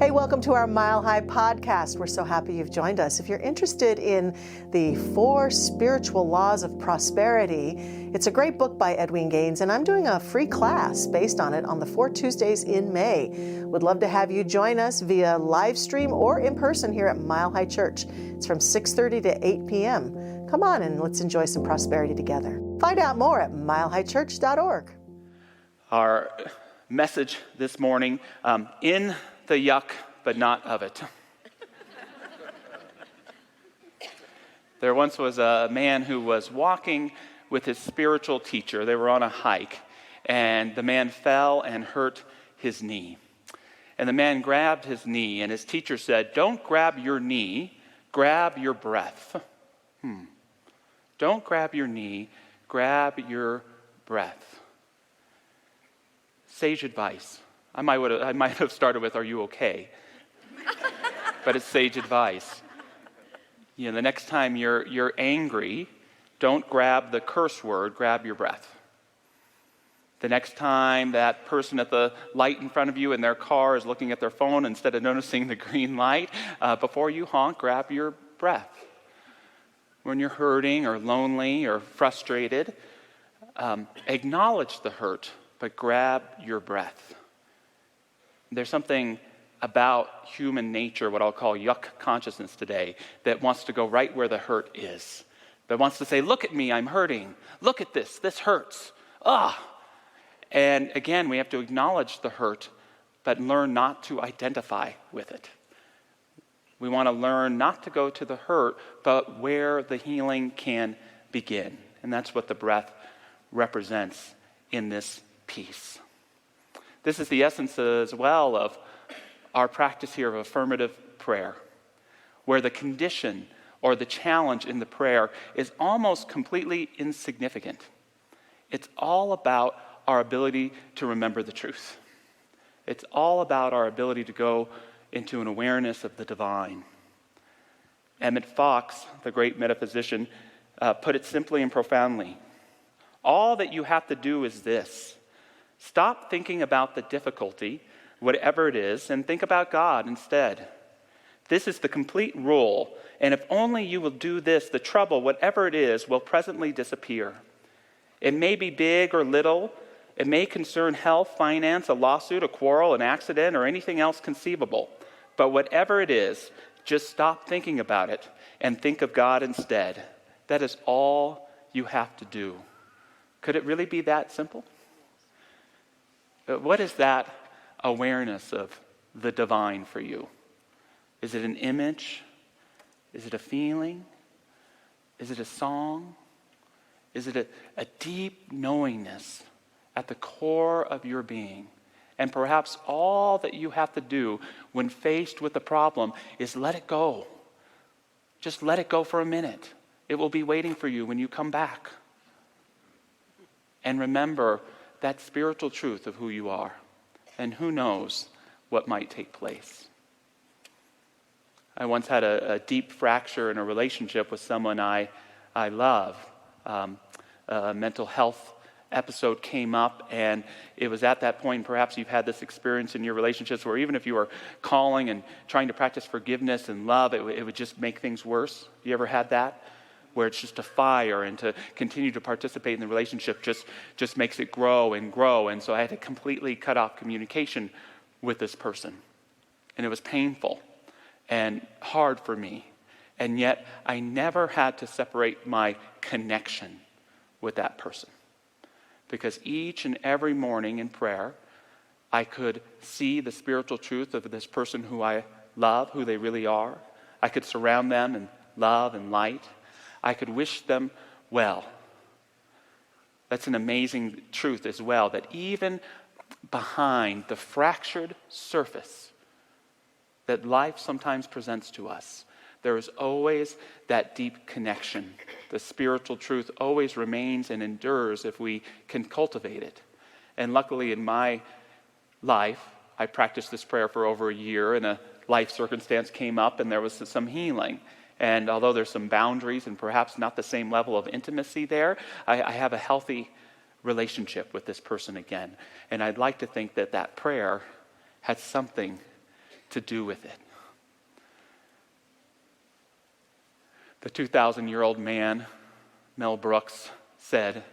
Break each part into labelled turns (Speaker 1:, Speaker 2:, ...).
Speaker 1: Hey, welcome to our Mile High podcast. We're so happy you've joined us. If you're interested in the 4 spiritual laws of prosperity, it's a great book by Edwin Gaines, and I'm doing a free class based on it on the 4 Tuesdays in May. Would love to have you join us via live stream or in person here at Mile High Church. It's from 6:30 to 8 p.m. Come on and let's enjoy some prosperity together. Find out more at milehighchurch.org.
Speaker 2: Our message this morning, in the yuck, but not of it. There once was a man who was walking with his spiritual teacher. They were on a hike, and the man fell and hurt his knee. And the man grabbed his knee, and his teacher said, "Don't grab your knee, grab your breath." Don't grab your knee, grab your breath. Sage advice. I might have started with, "Are you okay?" But it's sage advice. You know, the next time you're angry, don't grab the curse word, grab your breath. The next time that person at the light in front of you in their car is looking at their phone instead of noticing the green light, before you honk, grab your breath. When you're hurting or lonely or frustrated, acknowledge the hurt, but grab your breath. There's something about human nature, what I'll call yuck consciousness today, that wants to go right where the hurt is. That wants to say, "Look at me, I'm hurting. Look at this hurts. And again, we have to acknowledge the hurt, but learn not to identify with it. We want to learn not to go to the hurt, but where the healing can begin. And that's what the breath represents in this piece. This is the essence as well of our practice here of affirmative prayer, where the condition or the challenge in the prayer is almost completely insignificant. It's all about our ability to remember the truth. It's all about our ability to go into an awareness of the divine. Emmett Fox, the great metaphysician, put it simply and profoundly. All that you have to do is this. Stop thinking about the difficulty, whatever it is, and think about God instead. This is the complete rule, and if only you will do this, the trouble, whatever it is, will presently disappear. It may be big or little. It may concern health, finance, a lawsuit, a quarrel, an accident, or anything else conceivable. But whatever it is, just stop thinking about it and think of God instead. That is all you have to do. Could it really be that simple? What is that awareness of the divine for you? Is it an image? Is it a feeling? Is it a song? Is it a deep knowingness at the core of your being? And perhaps all that you have to do when faced with the problem is let it go. Just let it go for a minute. It will be waiting for you when you come back. And remember that spiritual truth of who you are. And who knows what might take place. I once had a deep fracture in a relationship with someone I love. A mental health episode came up, and it was at that point, perhaps you've had this experience in your relationships where even if you were calling and trying to practice forgiveness and love, it would just make things worse. You ever had that? Where it's just a fire, and to continue to participate in the relationship just makes it grow and grow. And so I had to completely cut off communication with this person. And it was painful and hard for me. And yet I never had to separate my connection with that person. Because each and every morning in prayer, I could see the spiritual truth of this person who I love, who they really are. I could surround them in love and light. I could wish them well. That's an amazing truth as well, that even behind the fractured surface that life sometimes presents to us, there is always that deep connection. The spiritual truth always remains and endures if we can cultivate it. And luckily in my life, I practiced this prayer for over a year, and a life circumstance came up and there was some healing. And although there's some boundaries and perhaps not the same level of intimacy there, I have a healthy relationship with this person again. And I'd like to think that that prayer had something to do with it. The 2,000-year-old man, Mel Brooks, said,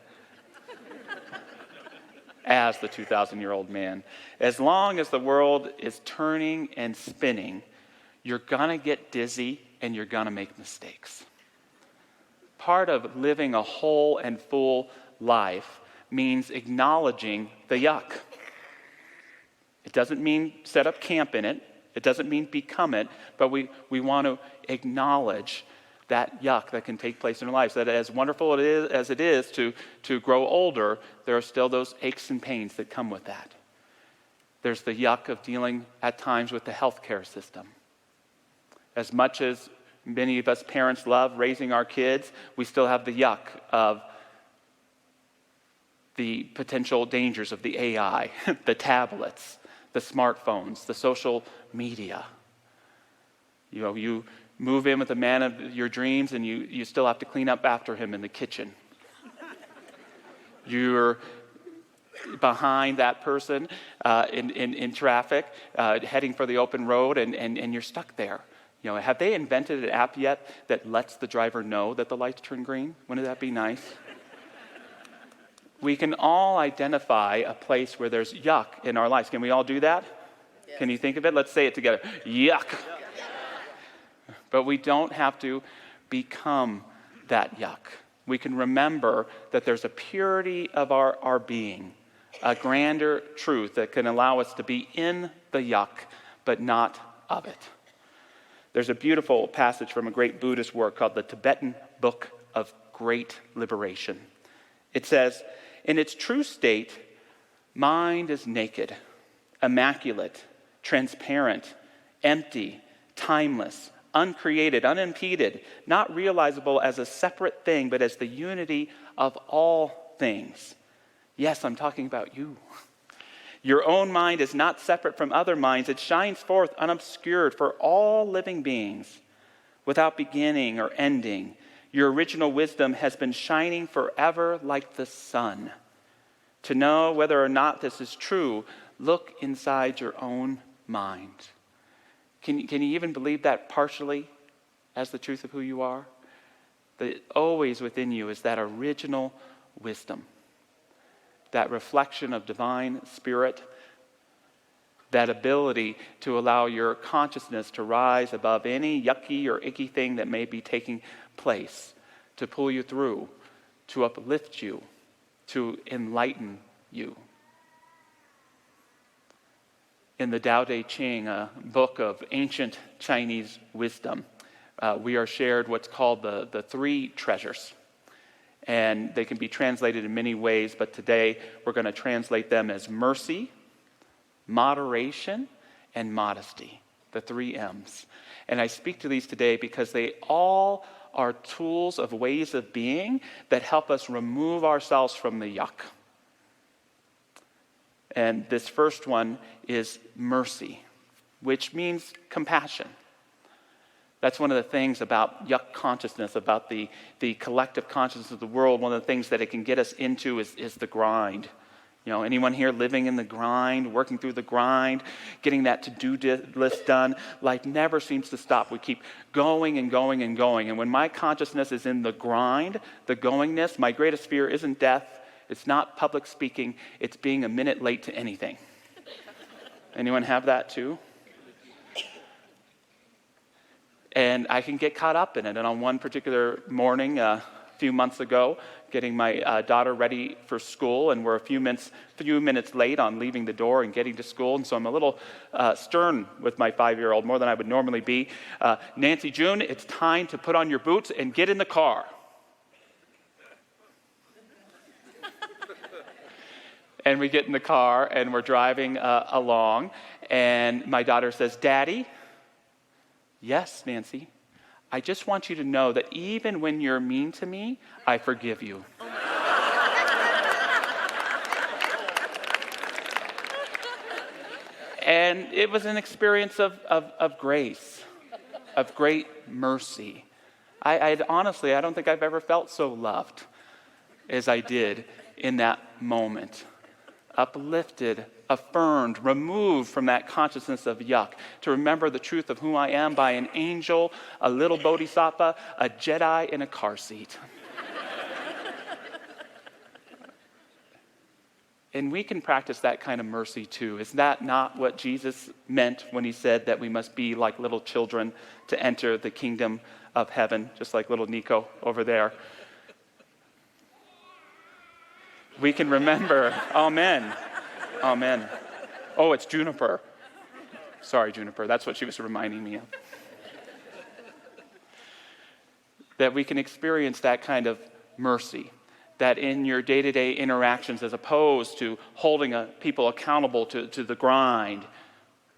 Speaker 2: as the 2,000-year-old man, as long as the world is turning and spinning, you're going to get dizzy and you're going to make mistakes. Part of living a whole and full life means acknowledging the yuck. It doesn't mean set up camp in it. It doesn't mean become it, but we want to acknowledge that yuck that can take place in our lives. That as wonderful as it is to grow older, there are still those aches and pains that come with that. There's the yuck of dealing at times with the healthcare system. As much as many of us parents love raising our kids, we still have the yuck of the potential dangers of the AI, the tablets, the smartphones, the social media. You move in with the man of your dreams and you still have to clean up after him in the kitchen. You're behind that person in traffic, heading for the open road, and you're stuck there. Have they invented an app yet that lets the driver know that the lights turn green? Wouldn't that be nice? We can all identify a place where there's yuck in our lives. Can we all do that? Yes. Can you think of it? Let's say it together. Yuck. But we don't have to become that yuck. We can remember that there's a purity of our being, a grander truth that can allow us to be in the yuck, but not of it. There's a beautiful passage from a great Buddhist work called the Tibetan Book of Great Liberation. It says, in its true state, mind is naked, immaculate, transparent, empty, timeless, uncreated, unimpeded, not realizable as a separate thing, but as the unity of all things. Yes, I'm talking about you. Your own mind is not separate from other minds. It shines forth unobscured for all living beings without beginning or ending. Your original wisdom has been shining forever like the sun. To know whether or not this is true, look inside your own mind. Can you even believe that partially as the truth of who you are? That always within you is that original wisdom, that reflection of divine spirit, that ability to allow your consciousness to rise above any yucky or icky thing that may be taking place, to pull you through, to uplift you, to enlighten you. In the Tao Te Ching, a book of ancient Chinese wisdom, we are shared what's called the three treasures. And they can be translated in many ways, but today we're going to translate them as mercy, moderation, and modesty, the three M's. And I speak to these today because they all are tools of ways of being that help us remove ourselves from the yuck. And this first one is mercy, which means compassion. That's one of the things about yuck consciousness, about the collective consciousness of the world. One of the things that it can get us into is the grind. Anyone here living in the grind, working through the grind, getting that to-do list done? Life never seems to stop. We keep going and going and going. And when my consciousness is in the grind, the goingness, my greatest fear isn't death. It's not public speaking. It's being a minute late to anything. Anyone have that too? And I can get caught up in it. And on one particular morning, a few months ago, getting my daughter ready for school, and we're a few minutes late on leaving the door and getting to school, and so I'm a little stern with my 5-year-old, more than I would normally be. Nancy June, it's time to put on your boots and get in the car. And we get in the car, and we're driving along, and my daughter says, Daddy? Yes, Nancy. I just want you to know that even when you're mean to me, I forgive you. And it was an experience of grace, of great mercy. I honestly, I don't think I've ever felt so loved as I did in that moment uplifted, affirmed, removed from that consciousness of yuck, to remember the truth of who I am by an angel, a little bodhisattva, a Jedi in a car seat. And we can practice that kind of mercy too. Is that not what Jesus meant when he said that we must be like little children to enter the kingdom of heaven, just like little Nico over there? We can remember, amen, amen. Oh, it's Juniper. Sorry, Juniper, that's what she was reminding me of. That we can experience that kind of mercy, that in your day-to-day interactions, as opposed to holding people accountable to the grind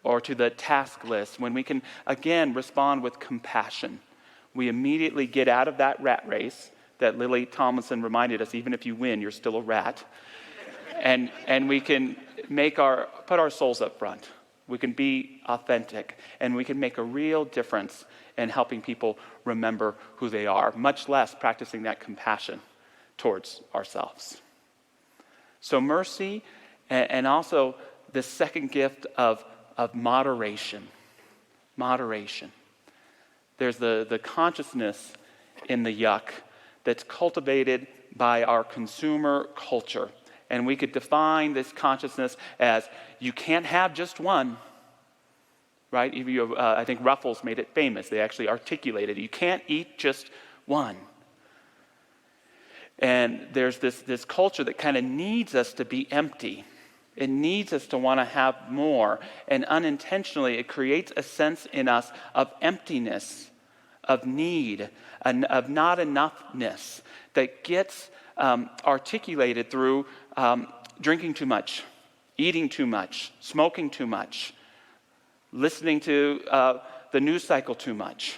Speaker 2: or to the task list, when we can, again, respond with compassion, we immediately get out of that rat race that Lily Tomlinson reminded us, even if you win, you're still a rat. And we can put our souls up front. We can be authentic, and we can make a real difference in helping people remember who they are, much less practicing that compassion towards ourselves. So mercy, and also the second gift of moderation. Moderation. There's the consciousness in the yuck that's cultivated by our consumer culture. And we could define this consciousness as you can't have just one, right? I think Ruffles made it famous. They actually articulated, you can't eat just one. And there's this culture that kind of needs us to be empty. It needs us to want to have more. And unintentionally, it creates a sense in us of emptiness, of need, and of not enoughness that gets articulated through drinking too much, eating too much, smoking too much, listening to the news cycle too much,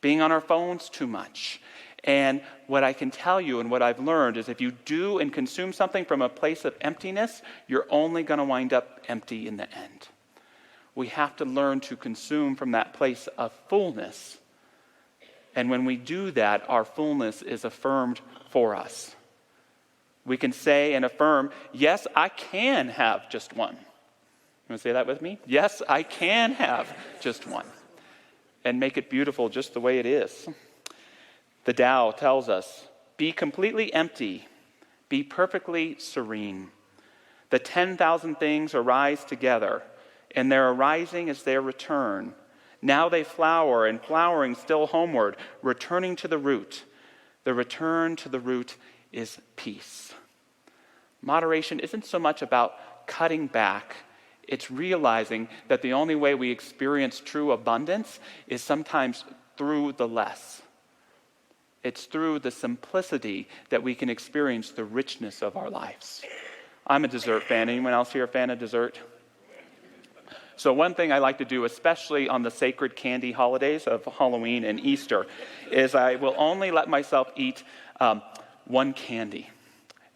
Speaker 2: being on our phones too much. And what I can tell you and what I've learned is if you do and consume something from a place of emptiness, you're only going to wind up empty in the end. We have to learn to consume from that place of fullness. And when we do that, our fullness is affirmed for us. We can say and affirm, yes, I can have just one. You want to say that with me? Yes, I can have just one. And make it beautiful just the way it is. The Tao tells us, be completely empty, be perfectly serene. The 10,000 things arise together, and their arising is their return. Now they flower, and flowering still homeward, returning to the root. The return to the root is peace. Moderation isn't so much about cutting back. It's realizing that the only way we experience true abundance is sometimes through the less. It's through the simplicity that we can experience the richness of our lives. I'm a dessert fan. Anyone else here a fan of dessert? So one thing I like to do, especially on the sacred candy holidays of Halloween and Easter, is I will only let myself eat one candy.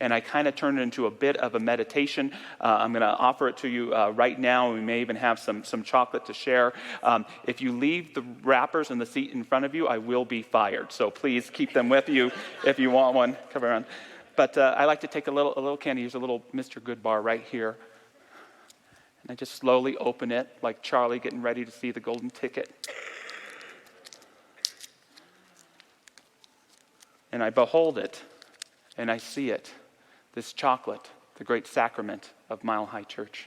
Speaker 2: And I kind of turn it into a bit of a meditation. I'm going to offer it to you right now. We may even have some chocolate to share. If you leave the wrappers in the seat in front of you, I will be fired. So please keep them with you if you want one. Come around. But I like to take a little candy. Here's a little Mr. Good bar right here. And I just slowly open it like Charlie getting ready to see the golden ticket. And I behold it, and I see it, this chocolate, the great sacrament of Mile High Church.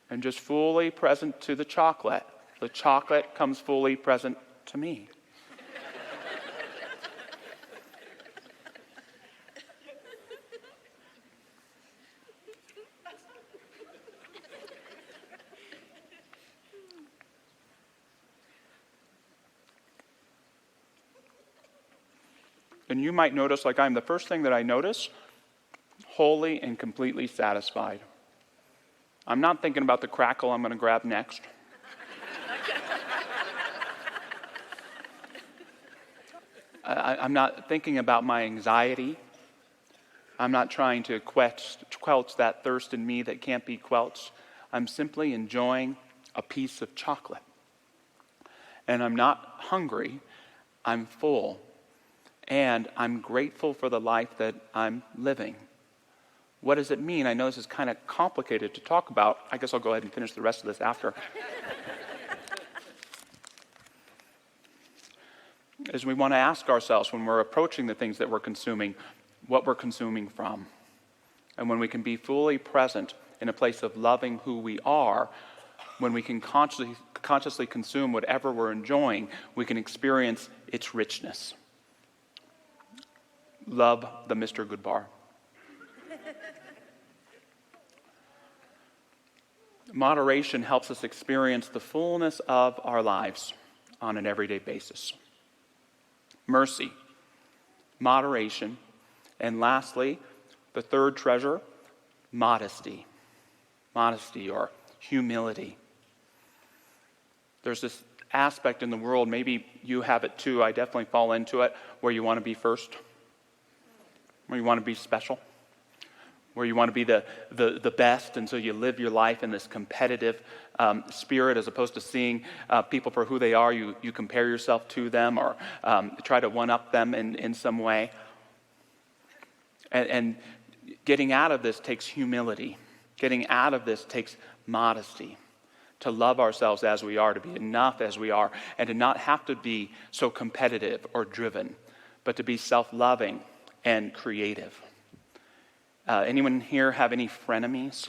Speaker 2: And just fully present to the chocolate comes fully present to me. And you might notice, like I'm the first thing that I notice, wholly and completely satisfied. I'm not thinking about the crackle I'm going to grab next. I'm not thinking about my anxiety. I'm not trying to quelch that thirst in me that can't be quelched. I'm simply enjoying a piece of chocolate. And I'm not hungry. I'm full, and I'm grateful for the life that I'm living. What does it mean? I know this is kind of complicated to talk about. I guess I'll go ahead and finish the rest of this after. As we want to ask ourselves when we're approaching the things that we're consuming, what we're consuming from. And when we can be fully present in a place of loving who we are, when we can consciously consume whatever we're enjoying, we can experience its richness. Love the Mr. Goodbar. Moderation helps us experience the fullness of our lives on an everyday basis. Mercy, moderation, and lastly, the third treasure, modesty. Modesty or humility. There's this aspect in the world, maybe you have it too, I definitely fall into it, where you want to be first, where you want to be special, where you want to be the best, and so you live your life in this competitive spirit as opposed to seeing people for who they are. You compare yourself to them or try to one-up them in some way. And getting out of this takes humility. Getting out of this takes modesty. To love ourselves as we are, to be enough as we are, and to not have to be so competitive or driven, but to be self-loving and creative. Anyone here have any frenemies?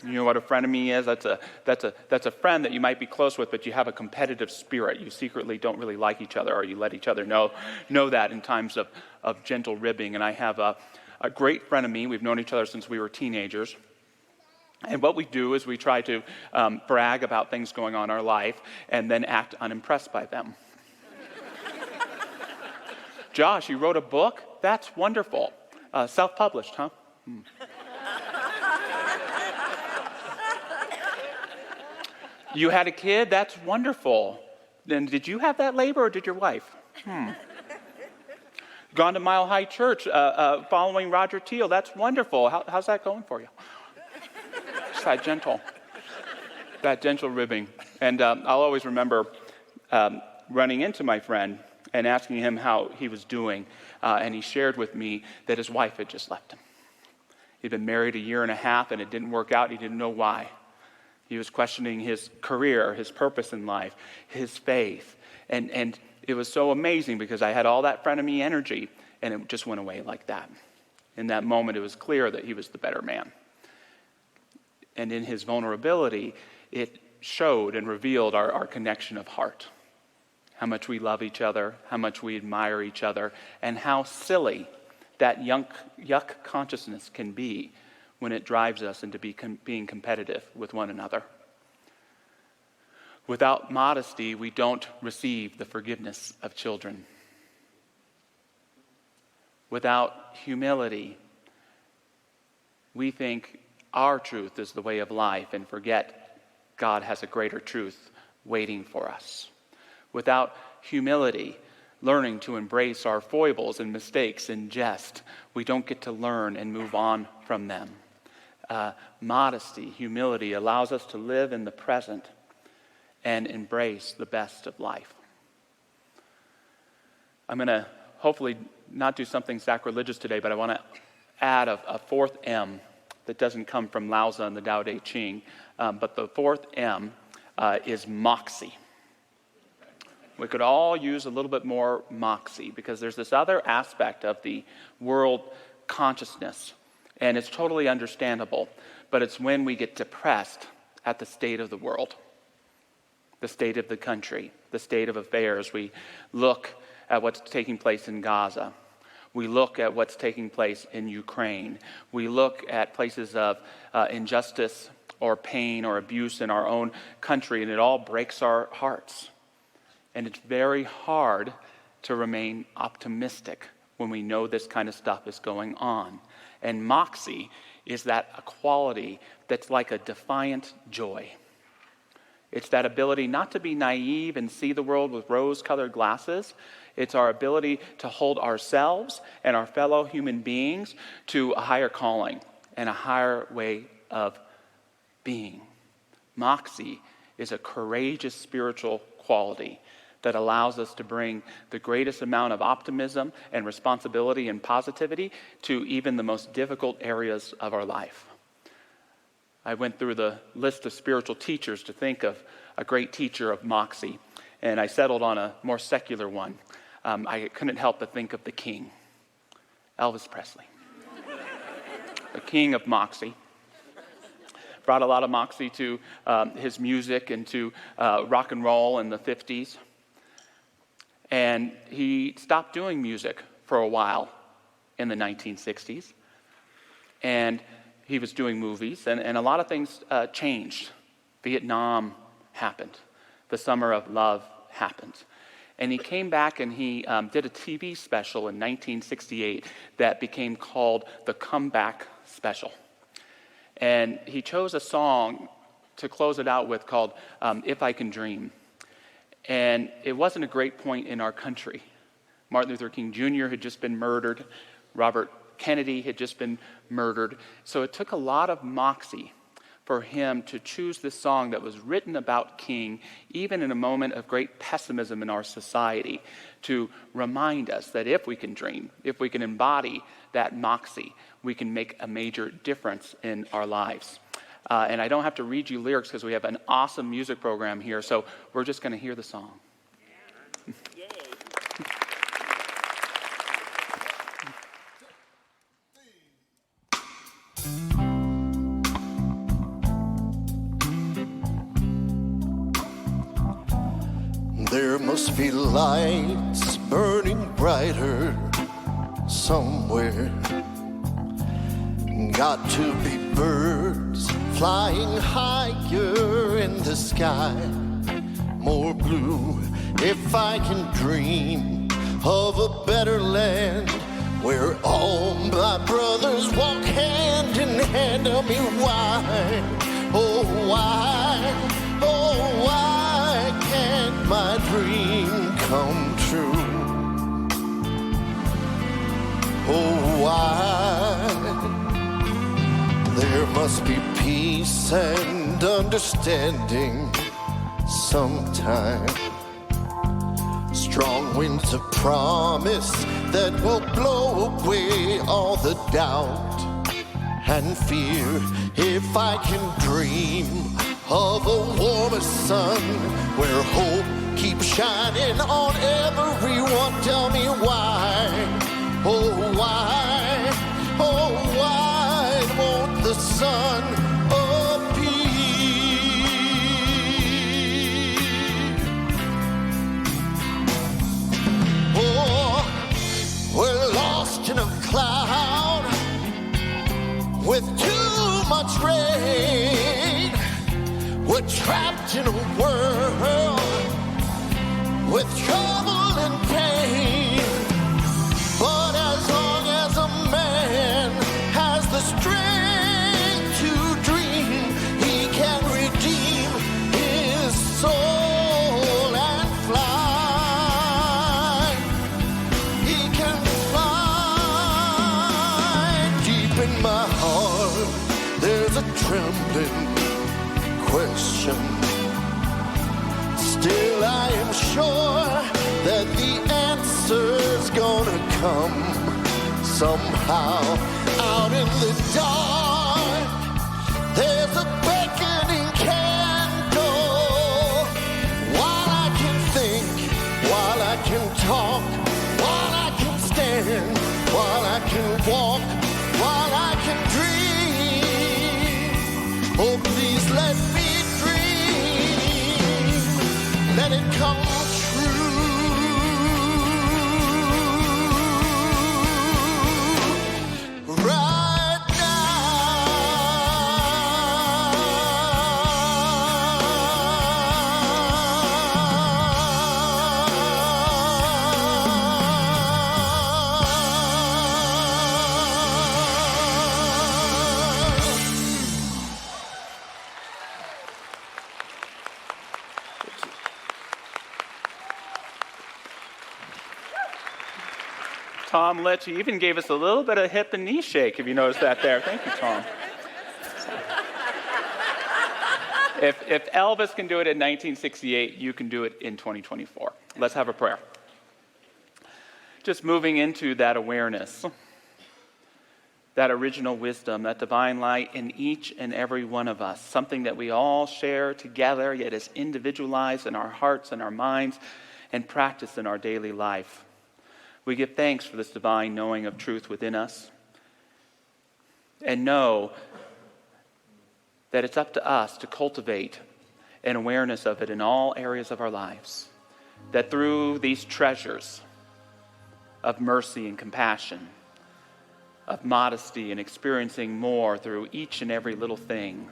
Speaker 2: You know what a frenemy is? That's a friend that you might be close with, but you have a competitive spirit. You secretly don't really like each other, or you let each other know that in times of gentle ribbing. And I have a great frenemy. We've known each other since we were teenagers. And what we do is we try to brag about things going on in our life and then act unimpressed by them. Josh, you wrote a book? That's wonderful. Self-published, huh? You had a kid? That's wonderful. Then did you have that labor or did your wife? Gone to Mile High Church following Roger Teal? That's wonderful. How's that going for you? Just that gentle ribbing. And I'll always remember running into my friend and asking him how he was doing. And he shared with me that his wife had just left him. He'd been married 1.5 years and it didn't work out. He didn't know why. He was questioning his career, his purpose in life, his faith. And it was so amazing because I had all that frenemy energy and it just went away like that. In that moment, it was clear that he was the better man. And in his vulnerability, it showed and revealed our connection of heart. How much we love each other, how much we admire each other, and how silly that yuck consciousness can be when it drives us into being competitive with one another. Without modesty, we don't receive the forgiveness of children. Without humility, we think our truth is the way of life and forget God has a greater truth waiting for us. Without humility, learning to embrace our foibles and mistakes in jest, we don't get to learn and move on from them. Modesty, humility allows us to live in the present and embrace the best of life. I'm going to hopefully not do something sacrilegious today, but I want to add a fourth M that doesn't come from Lao Tzu and the Tao Te Ching, but the fourth M is moxie. We could all use a little bit more moxie because there's this other aspect of the world consciousness, and it's totally understandable, but it's when we get depressed at the state of the world, the state of the country, the state of affairs. We look at what's taking place in Gaza. We look at what's taking place in Ukraine. We look at places of injustice or pain or abuse in our own country, and it all breaks our hearts. And it's very hard to remain optimistic when we know this kind of stuff is going on. And moxie is that a quality that's like a defiant joy. It's that ability not to be naive and see the world with rose-colored glasses. It's our ability to hold ourselves and our fellow human beings to a higher calling and a higher way of being. Moxie is a courageous spiritual quality that allows us to bring the greatest amount of optimism and responsibility and positivity to even the most difficult areas of our life. I went through the list of spiritual teachers to think of a great teacher of moxie, and I settled on a more secular one. I couldn't help but think of the king, Elvis Presley. The king of moxie. Brought a lot of moxie to his music and to rock and roll in the 50s. And he stopped doing music for a while in the 1960s. And he was doing movies, and a lot of things changed. Vietnam happened. The Summer of Love happened. And he came back and he did a TV special in 1968 that became called the Comeback Special. And he chose a song to close it out with called If I Can Dream. And it wasn't a great point in our country. Martin Luther King Jr. had just been murdered. Robert Kennedy had just been murdered. So it took a lot of moxie for him to choose this song that was written about King, even in a moment of great pessimism in our society, to remind us that if we can dream, if we can embody that moxie, we can make a major difference in our lives. And I don't have to read you lyrics because we have an awesome music program here, so we're just going to hear the song.
Speaker 3: Yay.
Speaker 4: There must be lights burning brighter somewhere. Got to be birds flying higher in the sky, more blue. If I can dream of a better land where all my brothers walk hand in hand, tell me why, oh why can't my dream come true? Oh, why? There must be peace and understanding sometime. Strong winds of promise that will blow away all the doubt and fear. If I can dream of a warmer sun where hope keeps shining on everyone, tell me why, oh why won't the sun appear? Oh, we're lost in a cloud with too much rain. We're trapped in a world with trouble and pain. But as long as a man has the strength to dream, he can redeem his soul and fly. He can fly. Deep in my heart, there's a trembling question. Still I am sure that the answer's gonna come somehow. Out in the dark, there's a beckoning candle. While I can think, while I can talk, while I can stand, while I can walk, while I can dream. Oh, please let me dream. Let it come true. Right
Speaker 2: Tom Litch even gave us a little bit of hip and knee shake, if you noticed that there. Thank you, Tom. If Elvis can do it in 1968, you can do it in 2024. Let's have a prayer. Just moving into that awareness, that original wisdom, that divine light in each and every one of us, something that we all share together, yet is individualized in our hearts and our minds and practiced in our daily life. We give thanks for this divine knowing of truth within us and know that it's up to us to cultivate an awareness of it in all areas of our lives, that through these treasures of mercy and compassion, of modesty and experiencing more through each and every little thing,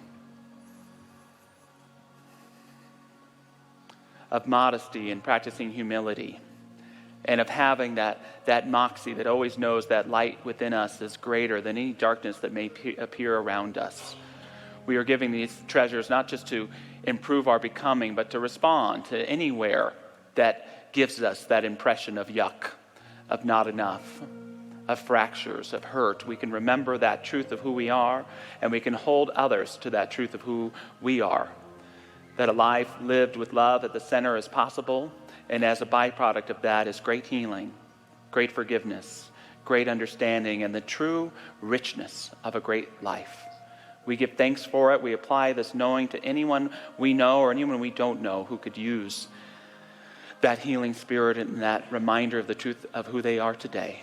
Speaker 2: of modesty and practicing humility, and of having that moxie that always knows that light within us is greater than any darkness that may appear around us. We are giving these treasures not just to improve our becoming, but to respond to anywhere that gives us that impression of yuck, of not enough, of fractures, of hurt. We can remember that truth of who we are, and we can hold others to that truth of who we are. That a life lived with love at the center is possible, and as a byproduct of that is great healing, great forgiveness, great understanding, and the true richness of a great life. We give thanks for it. We apply this knowing to anyone we know or anyone we don't know who could use that healing spirit and that reminder of the truth of who they are today.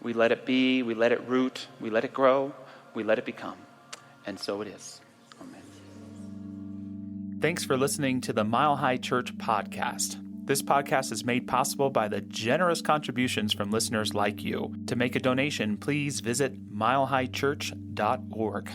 Speaker 2: We let it be, we let it root, we let it grow, we let it become. And so it is. Amen.
Speaker 5: Thanks for listening to the Mile High Church podcast. This podcast is made possible by the generous contributions from listeners like you. To make a donation, please visit milehighchurch.org.